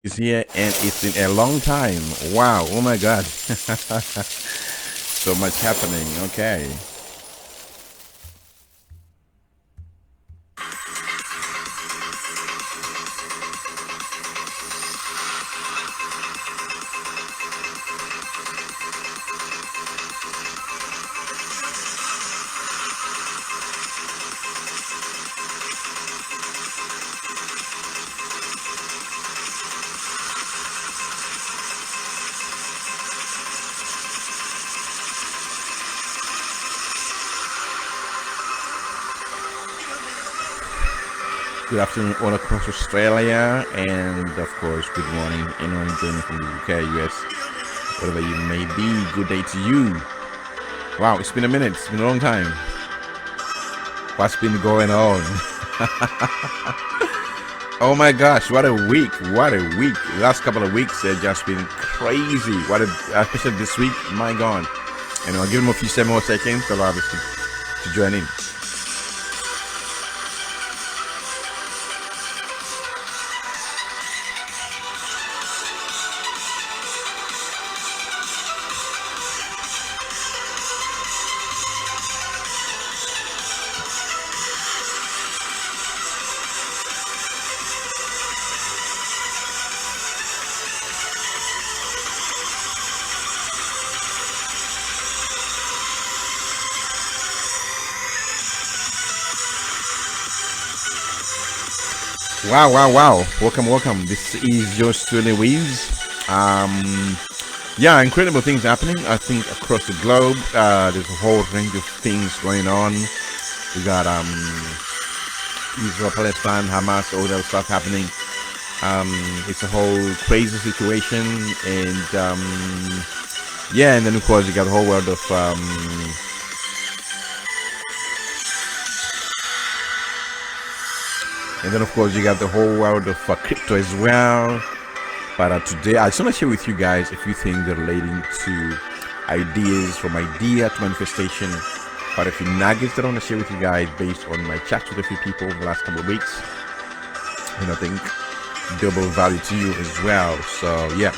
It's here and it's in a long time. Wow. Oh my God. So much happening. Okay. Good afternoon all across Australia and of course good morning anyone joining from the UK, US, whatever you may be. Good day to you. Wow, it's been a minute. It's been a long time. What's been going on? Oh my gosh, what a week. What a week. The last couple of weeks have just been crazy. Especially this week, my God. And I'll give them a few 7 more seconds to allow us to join in. Wow, wow, wow. Welcome, welcome. This is your Australian Waves. Yeah, incredible things happening, I think, across the globe. There's a whole range of things going on. We got Israel, Palestine, Hamas, all that stuff happening. It's a whole crazy situation. And yeah, and then of course you got the whole world of and then of course you got the whole world of crypto as well. But today I just want to share with you guys a few things relating to ideas, from idea to manifestation. Quite a few nuggets that I want to share with you guys based on my chats with a few people over the last couple of weeks. And I think double value to you as well. So yeah.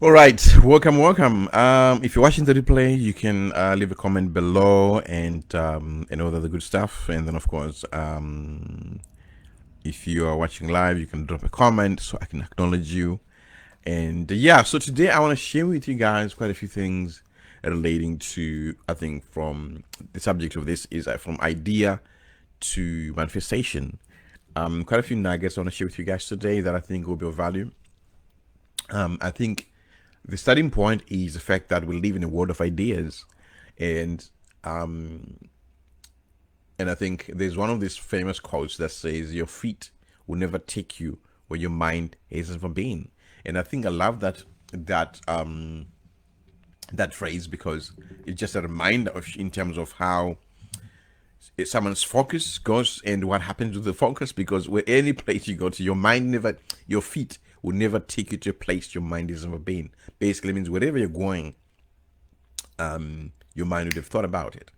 All right, welcome, welcome. If you're watching the replay, you can leave a comment below and all the other good stuff. And then, of course, if you are watching live, you can drop a comment so I can acknowledge you. And yeah, so today I want to share with you guys quite a few things relating to, I think, from the subject of this is from idea to manifestation. Quite a few nuggets I want to share with you guys today that I think will be of value. I think the starting point is the fact that we live in a world of ideas, and I think there's one of these famous quotes that says, "Your feet will never take you where your mind has never been." And I think I love that phrase because it's just a reminder of in terms of how someone's focus goes and what happens with the focus, because where any place you go to, your feet will never take you to a place your mind has never been. Basically means wherever you're going, your mind would have thought about it.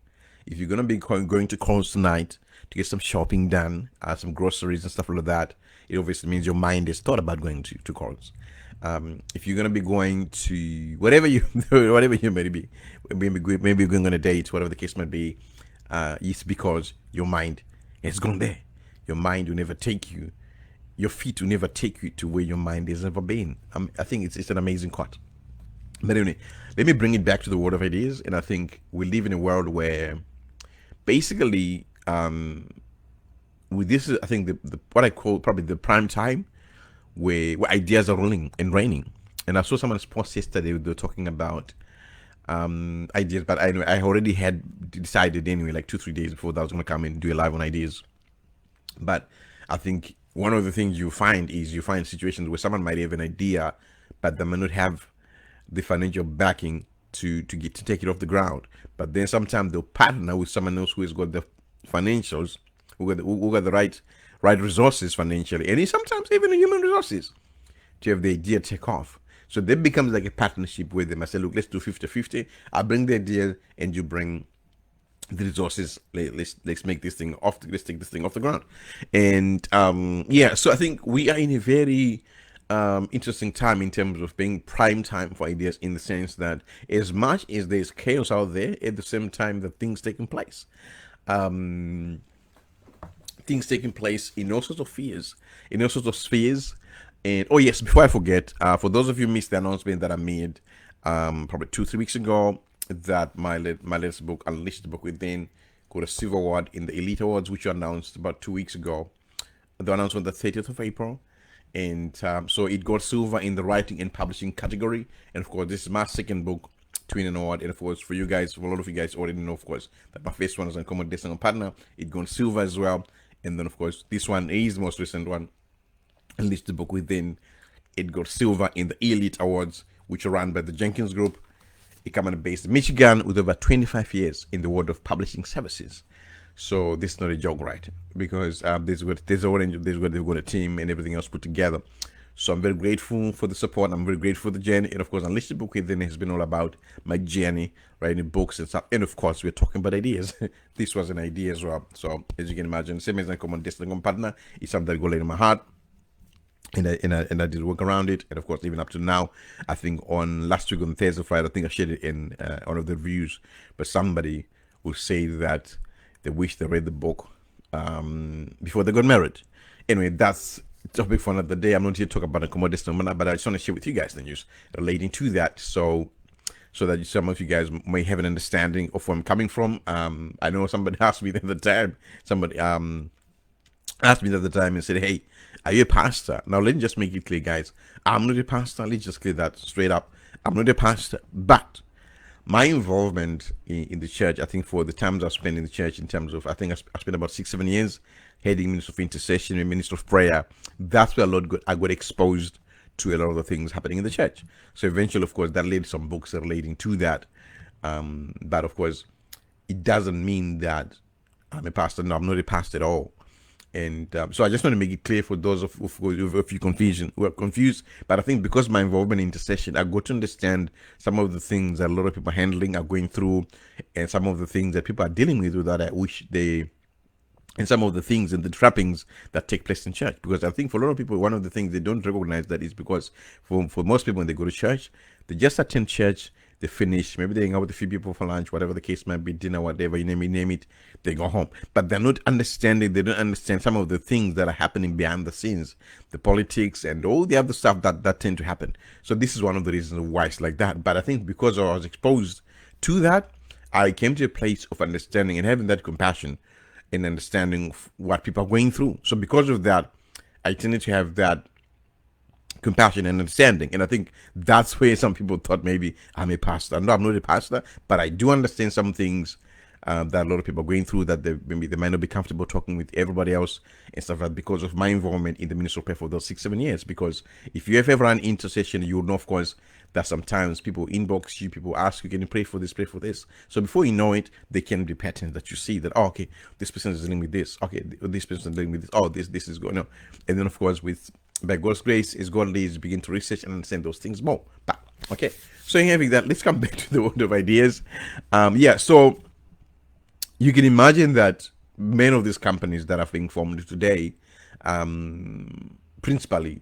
If you're gonna be going to Coles tonight to get some shopping done, some groceries and stuff like that, it obviously means your mind has thought about going to Coles. If you're gonna be going to whatever you may be, maybe going on a date, whatever the case might be, it's because your mind has gone there. Your mind will never take you. Your feet will never take you to where your mind has never been. I think it's an amazing quote. But anyway, let me bring it back to the world of ideas. And I think we live in a world where basically, with this, I think the what I call probably the prime time where ideas are rolling and raining. And I saw someone's post yesterday. They were talking about ideas, but anyway, I already had decided anyway, like 2-3 days before that I was going to come and do a live on ideas. But I think one of the things you find situations where someone might have an idea, but they may not have the financial backing to take it off the ground. But then sometimes they'll partner with someone else who has got the financials, who got the right resources financially, and sometimes even the human resources to have the idea take off. So that becomes like a partnership with them. I say, look, let's do 50-50. I bring the idea and you bring the resources. Let's make this thing off. Let's take this thing off the ground. And yeah, so I think we are in a very interesting time in terms of being prime time for ideas, in the sense that as much as there's chaos out there, at the same time that things taking place. Things taking place in all sorts of spheres, And oh yes, before I forget, for those of you who missed the announcement that I made probably 2-3 weeks ago, that my latest book, Unleashed the Book Within, got a silver award in the Elite Awards, which you announced about 2 weeks ago. The announcement on the 30th of April. And so it got silver in the writing and publishing category. And of course, this is my second book to win an award. And of course, for you guys, for a lot of you guys already know, of course, that my first one is Uncommon Destiny Partner. It got silver as well. And then, of course, this one is the most recent one, Unleashed the Book Within. It got silver in the Elite Awards, which are run by the Jenkins Group. It comes based in Michigan with over 25 years in the world of publishing services. So this is not a joke, right? Because they've got a team and everything else put together. So I'm very grateful for the support. I'm very grateful for the journey. And of course, Unleashed the Book Within has been all about my journey, writing books and stuff. And of course, we're talking about ideas. This was an idea as well. So as you can imagine, same as Uncommon Destiny Partner, it's something that goes in my heart. And I did work around it. And of course, even up to now, I think on last week on Thursday, Friday, I think I shared it in one of the reviews. But somebody will say that they wish they read the book before they got married. Anyway, that's topic for another day. I'm not here to talk about Uncommon Destiny, but I just want to share with you guys the news relating to that. So that some of you guys may have an understanding of where I'm coming from. I know somebody asked me the other time. Somebody asked me the other time and said, "Hey, are you a pastor?" Now let me just make it clear, guys. I'm not a pastor. Let's just clear that straight up. I'm not a pastor, but my involvement in the church, I think for the times I've spent in the church, in terms of, I think I spent about 6-7 years heading minister of intercession and minister of prayer. That's where I got exposed to a lot of the things happening in the church. So eventually, of course, that led to some books relating to that. But of course, it doesn't mean that I'm a pastor. No, I'm not a pastor at all. And so I just want to make it clear for those of you who are confused. But I think because my involvement in intercession, I got to understand some of the things that a lot of people are handling, are going through, and some of the things that people are dealing with that I wish they, and some of the things and the trappings that take place in church. Because I think for a lot of people, one of the things they don't recognize that is because for most people, when they go to church, they just attend church, they finish, maybe they hang out with a few people for lunch, whatever the case might be, dinner, whatever, you name it, they go home. But they're not understanding, they don't understand some of the things that are happening behind the scenes, the politics and all the other stuff that tend to happen. So this is one of the reasons why it's like that. But I think because I was exposed to that, I came to a place of understanding and having that compassion and understanding of what people are going through. So because of that, I tended to have that compassion and understanding. And I think that's where some people thought maybe I'm a pastor. No, I'm not a pastor, but I do understand some things that a lot of people are going through, that they might not be comfortable talking with everybody else and stuff like that, because of my involvement in the ministry of prayer for those 6-7 years. Because if you have ever run intercession, you will know, of course, that sometimes people inbox you, people ask you, can you pray for this, pray for this? So before you know it, there can be patterns that you see that, oh, okay, this person is dealing with this. Okay, this person is dealing with this. Oh, this is going on. And then, of course, by God's grace, as God leads, begin to research and understand those things more. But okay, so having that, let's come back to the world of ideas. So you can imagine that many of these companies that are being formed today, principally,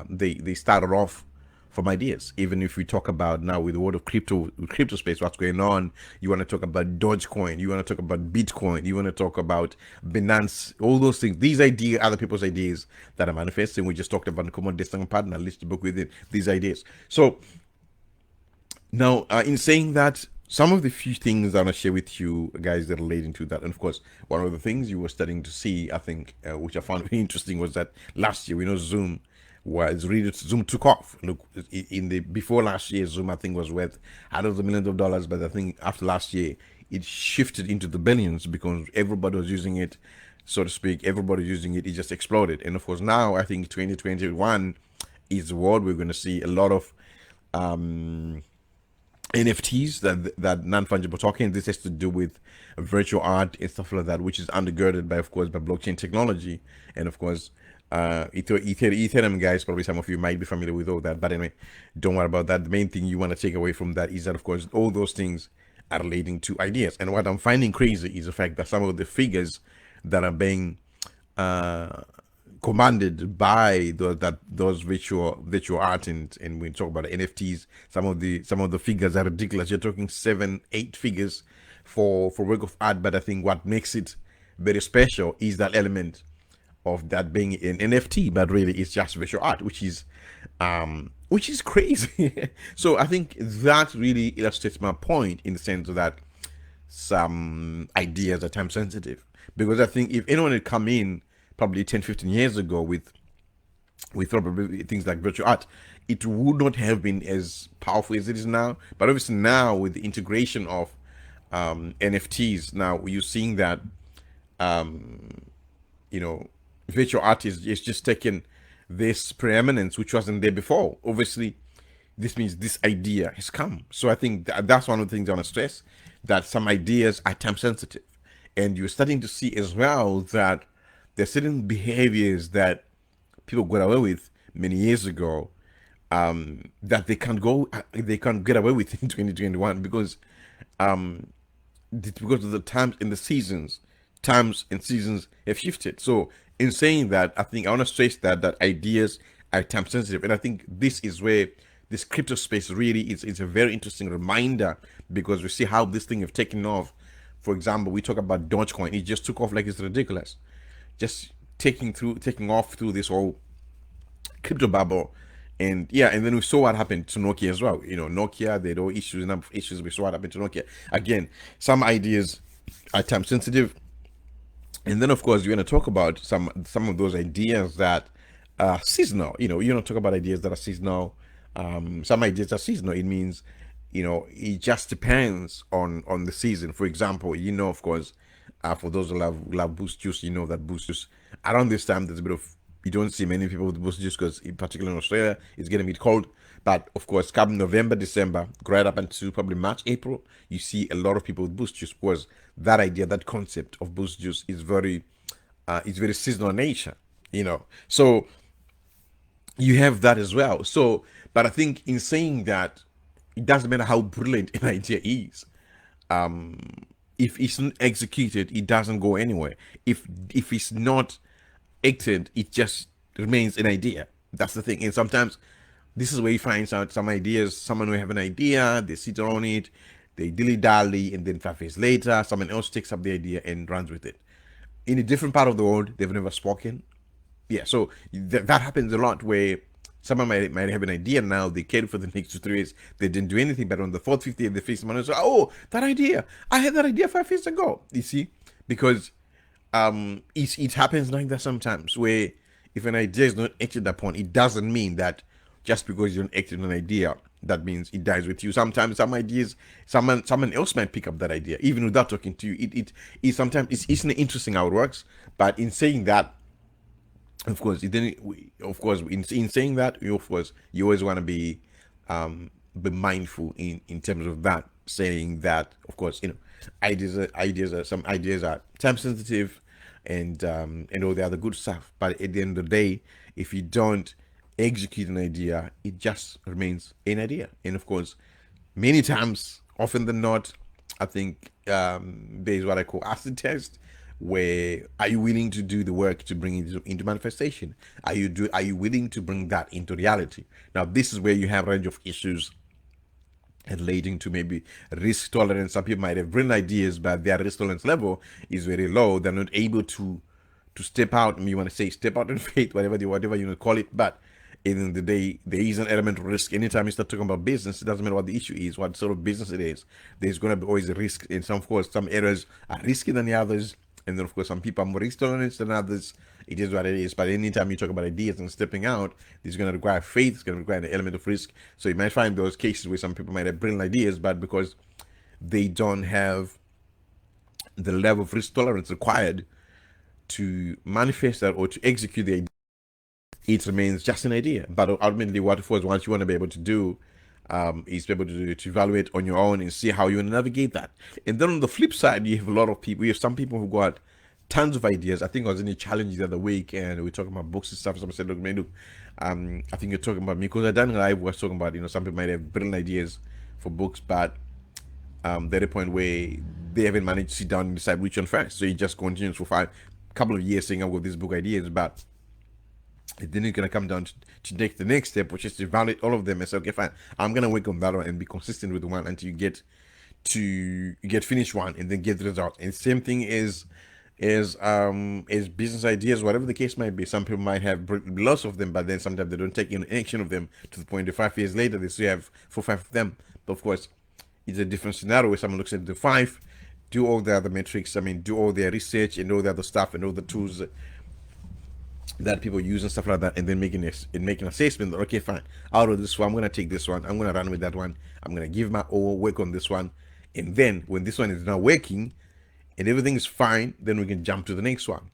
they started off from ideas. Even if we talk about now with the world of crypto space, what's going on, you want to talk about Dogecoin, you want to talk about Bitcoin, you want to talk about Binance, all those things. These ideas, other people's ideas that are manifesting. We just talked about the Common Destiny Partner, Unleashed the Book Within, these ideas. So now, in saying that, some of the few things I want to share with you guys that are relating to that, and of course, one of the things you were starting to see, I think, which I found very interesting, was that last year, we know Zoom took off. Look, before last year, Zoom, I think, was worth hundreds of millions of dollars, but I think after last year, it shifted into the billions because everybody was using it, so to speak. Everybody using it, it just exploded. And of course, now I think 2021 is the world we're going to see a lot of um, NFTs, that non-fungible token. This has to do with virtual art and stuff like that, which is undergirded by, of course, by blockchain technology, and of course, Ethereum guys. Probably some of you might be familiar with all that, but anyway, don't worry about that. The main thing you want to take away from that is that, of course, all those things are relating to ideas. And what I'm finding crazy is the fact that some of the figures that are being uh, commanded by those virtual art, and we talk about NFTs. Some of the figures are ridiculous. You're talking 7, 8 figures for work of art. But I think what makes it very special is that element of that being an NFT, but really it's just virtual art, which is crazy. So I think that really illustrates my point in the sense that some ideas are time sensitive, because I think if anyone had come in probably 10, 15 years ago with probably things like virtual art, it would not have been as powerful as it is now. But obviously now with the integration of NFTs, now you're seeing that um, you know, virtual art is just taken this preeminence which wasn't there before. Obviously, this means this idea has come. So I think that's one of the things I want to stress, that some ideas are time sensitive, and you're starting to see as well that there's certain behaviors that people got away with many years ago, that they can't get away with in 2021, because um, because of the times and the seasons, times and seasons have shifted. So in saying that, I think I want to stress that ideas are time sensitive, and I think this is where this crypto space really is a very interesting reminder, because we see how this thing have taken off. For example, we talk about Dogecoin; it just took off like it's ridiculous, just taking off through this whole crypto bubble. And yeah, and then we saw what happened to Nokia as well. Nokia, they had all issues, a number of issues. We saw what happened to Nokia. Again, some ideas are time sensitive. And then of course you're going to talk about some of those ideas that are seasonal. You're going to talk about ideas that are seasonal. Some ideas are seasonal. It means, it just depends on the season. For example, of course, for those who love Boost Juice, that Boost Juice around this time, there's a bit of, you don't see many people with Boost Juice, because in particular in Australia it's getting a bit cold. But of course, come November, December, right up until probably March, April, you see a lot of people with Boost Juice, because that idea, that concept of Boost Juice is very seasonal in nature. So you have that as well. So, but I think in saying that, it doesn't matter how brilliant an idea is. Um, if it's not executed, it doesn't go anywhere. If it's not acted, it just remains an idea. That's the thing. And sometimes this is where you find out some ideas. Someone will have an idea, they sit on it, they dilly dally, and then 5 years later, someone else takes up the idea and runs with it. In a different part of the world, they've never spoken. Yeah, so that happens a lot, where someone might have an idea now, they cared for the next 2 3 years, they didn't do anything, but on the fourth, fifth year, they face someone and say, "Oh, that idea, I had that idea 5 years ago." You see, because it happens like that sometimes, where if an idea is not acted upon, it doesn't mean that just because you don't act on an idea, that means it dies with you. Sometimes some ideas, someone else might pick up that idea even without talking to you. It sometimes it's not interesting how it works. But in saying that, of course, in saying that, of course, you always want to be mindful in terms of that, saying that, of course, some ideas are time sensitive, and all the other good stuff. But at the end of the day, if you don't execute an idea, it just remains an idea. And of course, many times, often than not, I think there's what I call acid test, where are you willing to do the work to bring it into manifestation? Are you willing to bring that into reality? Now, this is where you have a range of issues relating to maybe risk tolerance. Some people might have brilliant ideas, but their risk tolerance level is very low. They're not able to step out. I mean, you want to say step out in faith, whatever you want to call it. But in the day, there is an element of risk. Anytime you start talking about business, it doesn't matter what the issue is, what sort of business it is. There's going to be always a risk. And of course, some areas are riskier than the others. And then, of course, some people are more risk tolerant than others. It is what it is. But anytime you talk about ideas and stepping out, it's going to require faith. It's going to require an element of risk. So you might find those cases where some people might have brilliant ideas, but because they don't have the level of risk tolerance required to manifest that or to execute the idea, it remains just an idea. But ultimately, what you want to be able to do is be able to evaluate on your own and see how you want to navigate that. And then on the flip side, you have a lot of people. You have some people who got tons of ideas. I think I was in a challenge the other week, and we were talking about books and stuff. Someone said, "Look, man, look, I think you're talking about me because I done live was talking about some people might have brilliant ideas for books, but they're at a point where they haven't managed to sit down and decide which one first. So you just continues for couple of years saying I've got these book ideas, but then it's gonna come down to take the next step, which is to evaluate all of them and say, okay, fine, I'm gonna work on that one and be consistent with the one until you get finish one and then get the result. And same thing is business ideas, whatever the case might be. Some people might have lots of them, but then sometimes they don't take any action of them to the point that 5 years later they still have 4 or 5 of them. But of course, it's a different scenario where someone looks at the 5, do all the other metrics, do all their research and all the other stuff and all the tools that people use and stuff like that, and then making an assessment that, okay, fine, out of this one, I'm gonna take this one, I'm gonna run with that one, I'm gonna give my all, work on this one, and then when this one is not working and everything is fine, then we can jump to the next one.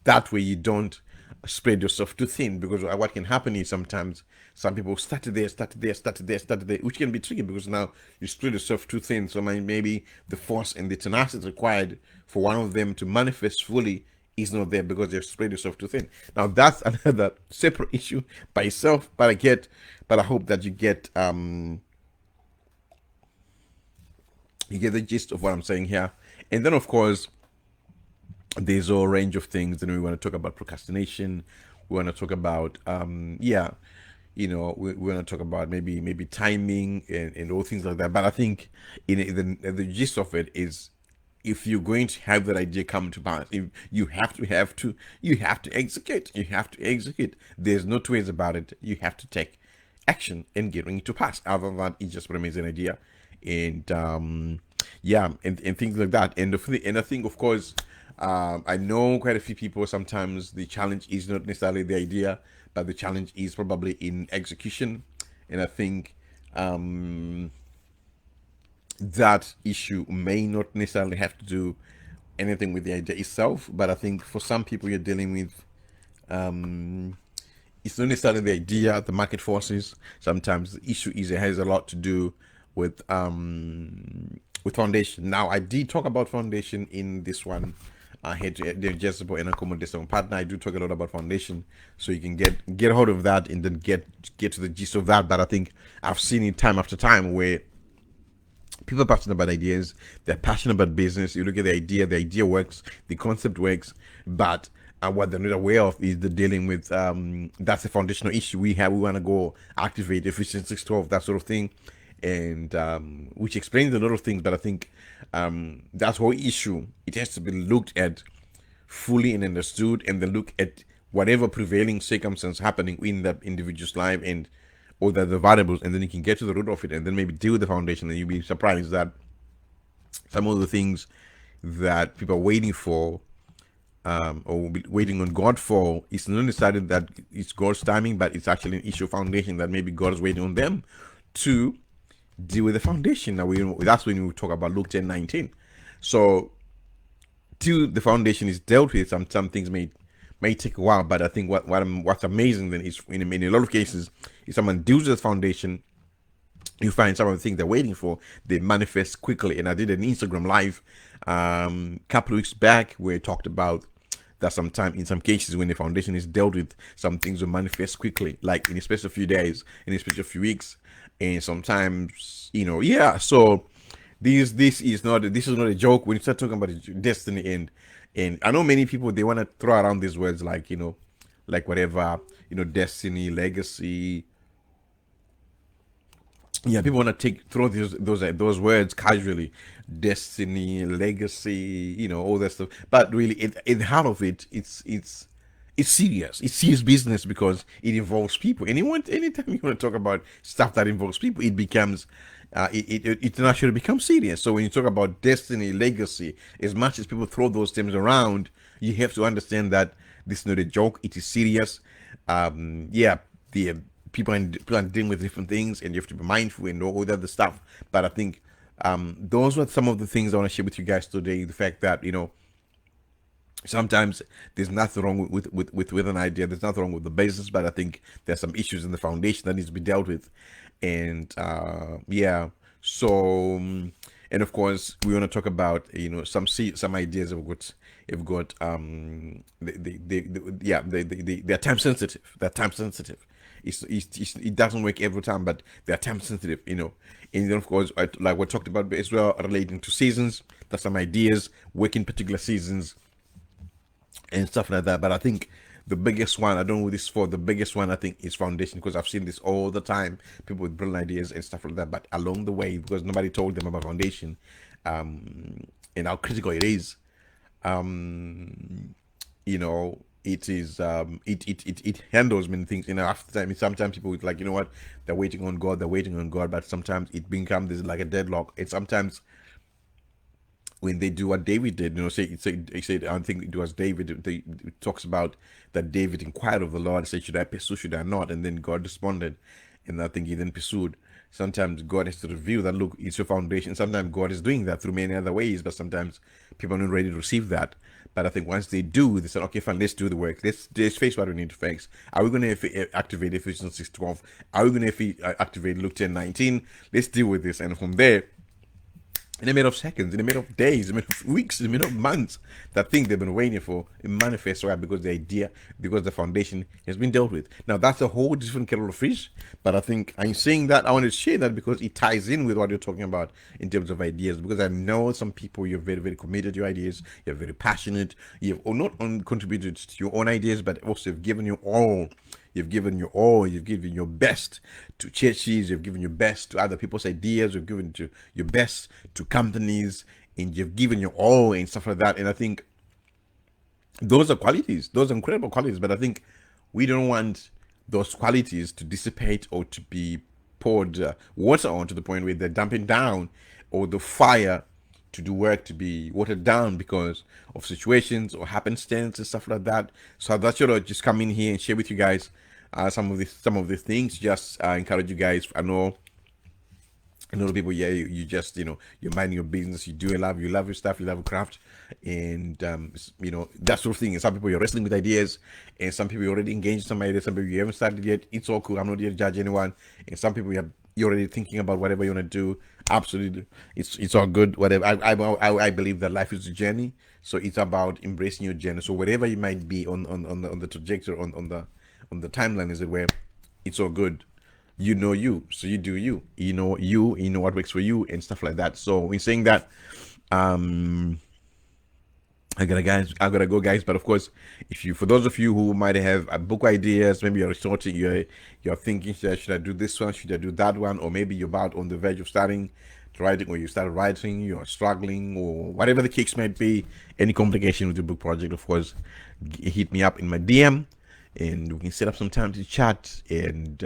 That way you don't spread yourself too thin, because what can happen is sometimes some people start there, which can be tricky because now you spread yourself too thin. So maybe the force and the tenacity required for one of them to manifest fully is not there because they've spread yourself too thin. Now that's another separate issue by itself, but I hope that you get the gist of what I'm saying here. And then of course there's a range of things. Then we want to talk about procrastination. We want to talk about we want to talk about maybe timing and all things like that. But I think the gist of it is, if you're going to have that idea come to pass, if you have to execute. You have to execute. There's no two ways about it. You have to take action and get it to pass. Other than that, it just remains an idea. And and things like that. And I think, of course, I know quite a few people, sometimes the challenge is not necessarily the idea, but the challenge is probably in execution. And I think that issue may not necessarily have to do anything with the idea itself, but I think for some people you're dealing with, it's not necessarily the idea, the market forces. Sometimes the issue has a lot to do with foundation. Now, I did talk about foundation in this one. I had just about an accommodation partner. I do talk a lot about foundation, so you can get hold of that and then get to the gist of that. But I think I've seen it time after time where people are passionate about ideas, they're passionate about business. You look at the idea works, the concept works, but what they're not aware of is the dealing with that's a foundational issue we have. We want to go activate efficiency 612, that sort of thing, and which explains a lot of things. But I think that whole issue, it has to be looked at fully and understood, and then look at whatever prevailing circumstance happening in that individual's life and or the variables, and then you can get to the root of it, and then maybe deal with the foundation. And you'll be surprised that some of the things that people are waiting for or waiting on God for, it's not necessarily that it's God's timing, but it's actually an issue of foundation that maybe God is waiting on them to deal with the foundation. Now that's when we talk about Luke 10:19. So till the foundation is dealt with, some things may take a while, but I think what's amazing then is in a lot of cases, if someone deals with the foundation, you find some of the things they're waiting for, they manifest quickly. And I did an Instagram live couple of weeks back where I talked about that sometimes in some cases when the foundation is dealt with, some things will manifest quickly, like in a space of a few days, in a space of a few weeks, and sometimes so this is not a joke when you start talking about destiny. And I know many people, they want to throw around these words like whatever, destiny, legacy. Yeah, people want to throw those words casually, destiny, legacy, all that stuff. But really, in the heart of it, it's serious. It's serious business because it involves people. Anytime you want to talk about stuff that involves people, it becomes it naturally becomes serious. So when you talk about destiny, legacy, as much as people throw those terms around, you have to understand that this is not a joke. It is serious. The people are dealing with different things, and you have to be mindful and all the other stuff. But I think those were some of the things I want to share with you guys today. The fact that sometimes there's nothing wrong with an idea. There's nothing wrong with the basis, but I think there's some issues in the foundation that needs to be dealt with. And yeah, so and of course we want to talk about some ideas have got yeah they're time sensitive. They're time sensitive. It doesn't work every time, but they're time sensitive, and then of course like we talked about as well, relating to seasons. There's some ideas working particular seasons and stuff like that. But I think the biggest one, I don't know who this is for, the biggest one I think is foundation, because I've seen this all the time. People with brilliant ideas and stuff like that. But along the way, because nobody told them about foundation, and how critical it is, it is it handles many things. After time, sometimes people it's like, what, they're waiting on God, but sometimes it becomes this like a deadlock. And sometimes when they do what David did, he said, I think it was David, it talks about that David inquired of the Lord, said, should I pursue, should I not? And then God responded, and I think he then pursued. Sometimes God has to reveal that, look, it's your foundation. Sometimes God is doing that through many other ways, but sometimes people are not ready to receive that. But I think once they do, they said, okay, fine, let's do the work. Let's face what we need to face. Are we going to activate Ephesians 6:12? Are we going to activate Luke 10:19? Let's deal with this. And from there, in the middle of seconds, in the middle of days, in the middle of weeks, in the middle of months, that thing they've been waiting for, it manifests, right? Because the idea, because the foundation has been dealt with. Now, that's a whole different kettle of fish, but I think I'm saying that, I want to share that because it ties in with what you're talking about in terms of ideas, because I know some people, you're very, very committed to your ideas, you're very passionate, you've not only contributed to your own ideas, but also you've given your all. You've given your all. You've given your best to churches. You've given your best to other people's ideas. You've given your best to companies, and you've given your all and stuff like that. And I think those are qualities. Those are incredible qualities. But I think we don't want those qualities to dissipate or to be poured water on to the point where they're dumping down, or the fire to do work to be watered down because of situations or happenstance and stuff like that. So that's what I'll just come in here and share with you guys some of the things. Just encourage you guys. I know a lot of people, yeah, you just you're minding your business, you love your stuff, you love your craft, and that sort of thing. And some people, you're wrestling with ideas, and some people, you're already engaged in some ideas, some people you haven't started yet. It's all cool. I'm not here to judge anyone. And some people, you're already thinking about whatever you want to do. Absolutely, it's all good. Whatever. I believe that life is a journey, so it's about embracing your journey. So whatever you might be on the trajectory, on the timeline, is it, where it's all good. You, so you do you know what works for you and stuff like that. So in saying that, I gotta go, guys. But of course, for those of you who might have book ideas, maybe you're sorting, you're thinking, should I do this one, should I do that one, or maybe you're about on the verge of starting writing, or you started writing, you're struggling, or whatever the case might be, any complication with your book project, of course, hit me up in my DM, and we can set up some time to chat. And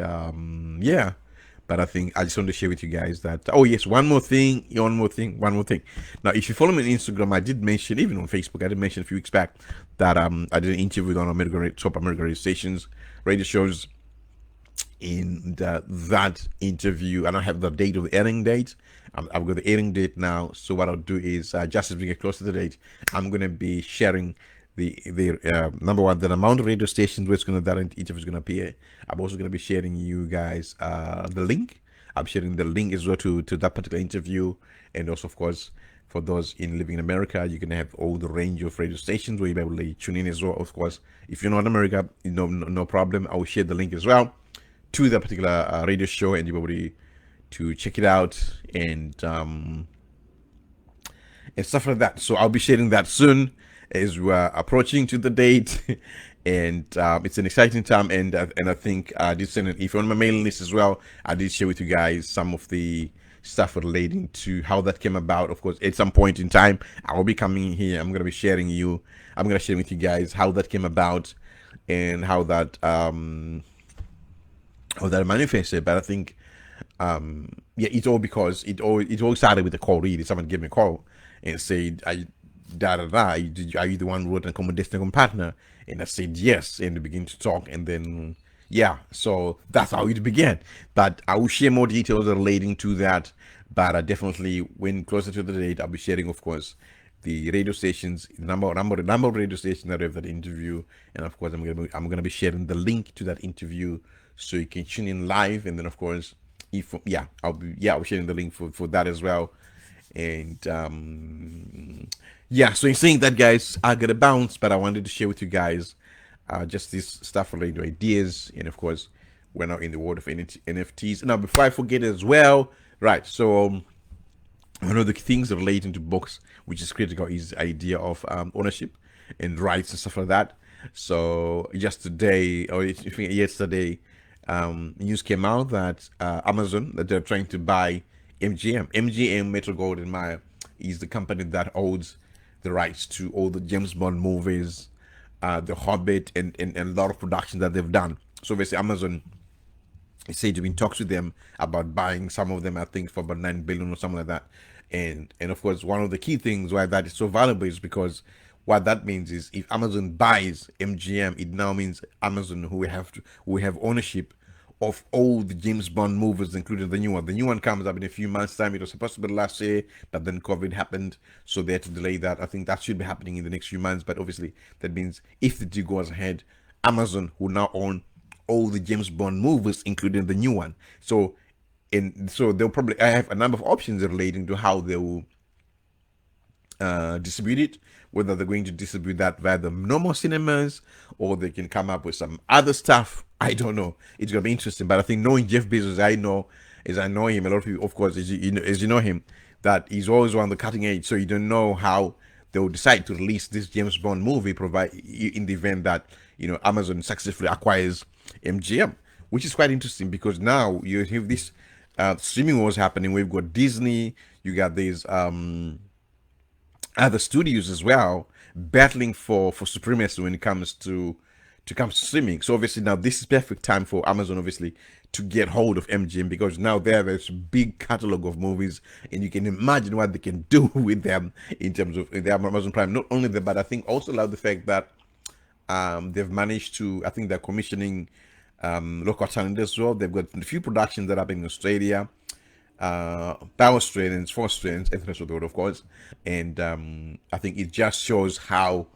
yeah, but I think I just want to share with you guys that, oh yes, one more thing. Now, if you follow me on Instagram, I did mention, even on Facebook, I did mention a few weeks back that I did an interview with one of top American radio stations, radio shows. In that interview, I don't have the date of the airing date. I've got the airing date now. So what I'll do is, just as we get close to the date, I'm gonna be sharing the number one, the amount of radio stations where that interview is gonna appear. I'm also gonna be sharing you guys the link. I'm sharing the link as well to that particular interview, and also, of course, for those living in America, you can have all the range of radio stations where you'll be able to tune in as well. Of course, if you're not in America, no problem. I will share the link as well to that particular radio show, and you'll be able to check it out and stuff like that. So I'll be sharing that soon as we're approaching to the date. And it's an exciting time, and I think I did send it. If you're on my mailing list as well, I did share with you guys some of the stuff relating to how that came about. Of course, at some point in time, I will be coming here. I'm gonna share with you guys how that came about and how that manifested. But I think it's all because it all started with a call. Really, someone gave me a call and said, are you the one who wrote a common destiny partner? And I said yes, and we begin to talk, and then so that's how it began. But I will share more details relating to that. But I definitely, when closer to the date, I'll be sharing, of course, the radio stations, the number of radio stations that have that interview, and of course, I'm gonna be sharing the link to that interview so you can tune in live, and then of course, if yeah, I'll be sharing the link for that as well. And yeah, so in saying that, guys, I gotta bounce, but I wanted to share with you guys just this stuff related to ideas, and of course, we're now in the world of NFTs. Now, before I forget as well, right? So one of the things relating to books, which is critical, is the idea of ownership and rights and stuff like that. So just today, or I think yesterday, news came out that Amazon, that they're trying to buy MGM. MGM, Metro Goldwyn Mayer, is the company that owns the rights to all the James Bond movies, The Hobbit, and a lot of productions that they've done. So basically, Amazon he said you've been talks with them about buying some of them, I think, for about 9 billion or something like that. And of course, one of the key things why that is so valuable is because what that means is if Amazon buys MGM, it now means Amazon who have ownership of all the James Bond movies, including the new one. The new one comes up in a few months' time. It was supposed to be last year, but then COVID happened, so they had to delay that. I think that should be happening in the next few months. But obviously, that means if the deal goes ahead, Amazon will now own all the James Bond movies, including the new one. So they'll probably I have a number of options relating to how they will distribute it, whether they're going to distribute that via the normal cinemas or they can come up with some other stuff. I don't know. It's gonna be interesting. But I think knowing Jeff Bezos, I know him. A lot of people, of course, as you know him, that he's always on the cutting edge. So you don't know how they'll decide to release this James Bond movie, provide in the event that Amazon successfully acquires MGM, which is quite interesting because now you have this streaming wars happening. We've got Disney, you got these other studios as well battling for supremacy when it comes to streaming. So obviously now this is perfect time for Amazon obviously to get hold of MGM because now there's a big catalog of movies and you can imagine what they can do with them in terms of the Amazon Prime. Not only that, but I think also love the fact that they've managed to, I think they're commissioning local talent as well. They've got a few productions that happen in Australia, by Australians, for Australians, international world, of course. And I think it just shows how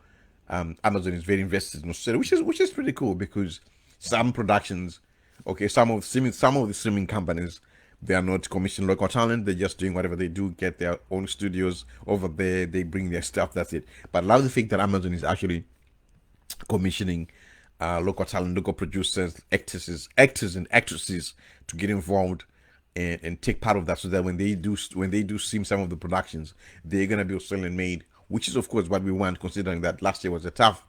Amazon is very invested in Australia, which is pretty cool because some productions, okay, some of the streaming companies, they are not commissioning local talent. They're just doing whatever they do, get their own studios over there. They bring their stuff. That's it. But I love the fact that Amazon is actually commissioning local talent, local producers, actors and actresses to get involved and take part of that, so that when they do stream some of the productions, they're gonna be Australian made, which is of course what we want, considering that last year was a tough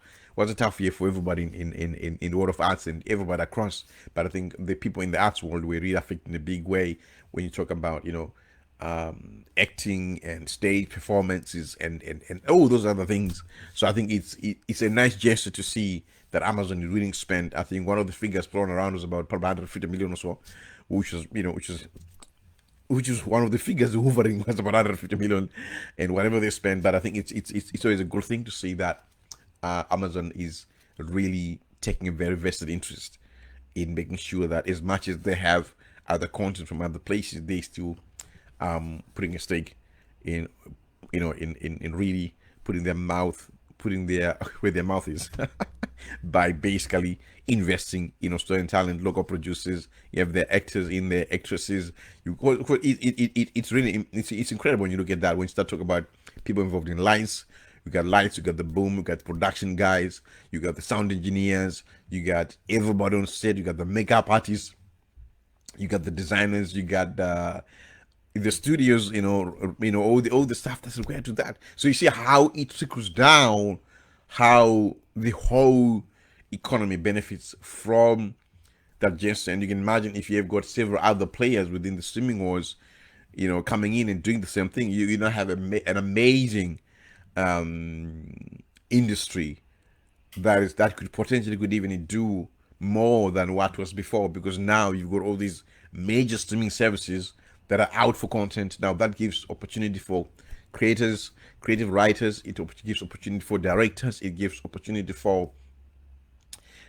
year for everybody in the world of arts and everybody across. But I think the people in the arts world were really affected in a big way when you talk about acting and stage performances and all those other things. So I think it's a nice gesture to see that Amazon is willing to spend. I think one of the figures thrown around was about probably 150 million or so, which is one of the figures hovering was about 150 million and whatever they spend. But I think it's always a good thing to see that Amazon is really taking a very vested interest in making sure that as much as they have other content from other places, they still putting a stake in in really putting their where their mouth is by basically investing in Australian talent, local producers. You have their actors in there, actresses. It's really it's incredible when you look at that. When you start talking about people involved in lights, you got lights, you got the boom, you got production guys, you got the sound engineers, you got everybody on set, you got the makeup artists, you got the designers, you got the studios, all the stuff that's required to that. So you see how it trickles down, how the whole economy benefits from that gesture. And you can imagine if you have got several other players within the streaming wars, coming in and doing the same thing, you now have an amazing industry that could potentially could even do more than what was before, because now you've got all these major streaming services that are out for content. Now that gives opportunity for creators, creative writers, it gives opportunity for directors, it gives opportunity for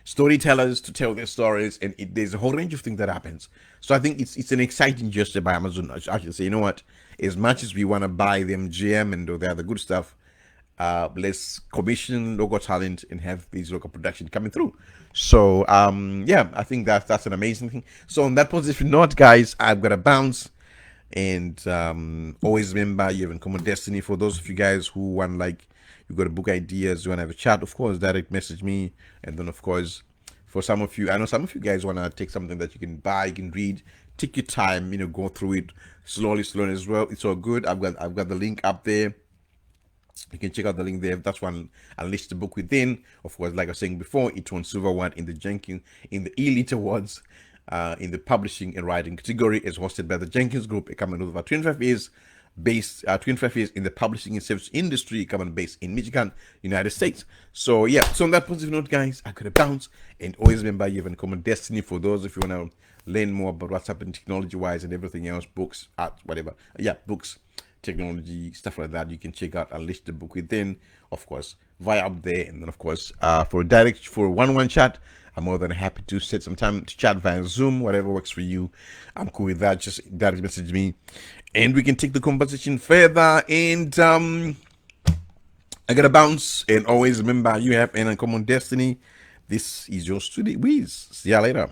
storytellers to tell their stories, and there's a whole range of things that happens. So I think it's an exciting gesture by Amazon. I should say, you know what, as much as we want to buy the MGM and all the other good stuff, let's commission local talent and have these local production coming through. So yeah, I think that's an amazing thing. So on that positive note, guys, I've got to bounce. And always remember you have in common destiny. For those of you guys who want, like, you got to book ideas, you want to have a chat, of course, direct message me. And then of course, for some of you, I know some of you guys want to take something that you can buy, you can read, take your time, go through it slowly as well. It's all good. I've got the link up there. You can check out the link there. That's one. Unleash the Book Within. Of course, like I was saying before, it won silverware in the Jenkins, in the Elite Awards, in the publishing and writing category. It's hosted by the Jenkins Group, a company with about 25 years based 25 years in the publishing and service industry, company based in Michigan, United States. So yeah, so on that positive note, guys, I could have bounced. And always remember, you have a common destiny. For those if you want to learn more about what's happening technology wise and everything else, books, art, whatever. Yeah, books, technology, stuff like that, you can check out Unleash the Book Within, of course, via up there. And then of course, for one-on-one chat, I'm more than happy to set some time to chat via Zoom, whatever works for you. I'm cool with that. Just direct message me and we can take the conversation further. And I gotta bounce. And always remember, you have an uncommon destiny. This is your Study Wiz. See ya later.